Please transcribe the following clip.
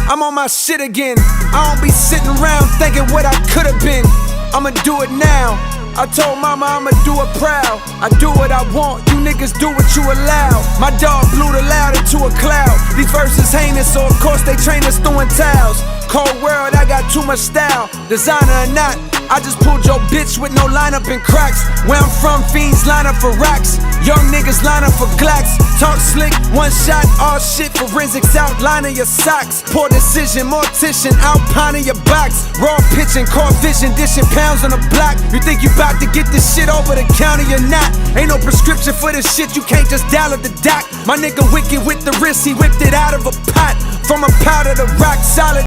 I'm on my shit again. I don't be sitting around thinking what I could've been. I'ma do it now. I told mama I'ma do it proud. I do what I want, you niggas do what you allow. My dog blew the loud into a cloud. These verses heinous, so of course they train us throwing towels. Cold world, I got too much style. Designer or not, I just pulled your bitch with no lineup and cracks. Where I'm from, fiends line up for racks. Young niggas line up for glacks. Talk slick, one shot, all shit. Forensics outlining your socks. Poor decision, mortician, outpining your box. Raw pitching, core vision, dishing pounds on the block. You think you bout to get this shit over the counter, you're not. Ain't no prescription for this shit, you can't just dial at the doc. My nigga wicked with the wrist, he whipped it out of a pot. From a powder to rock solid.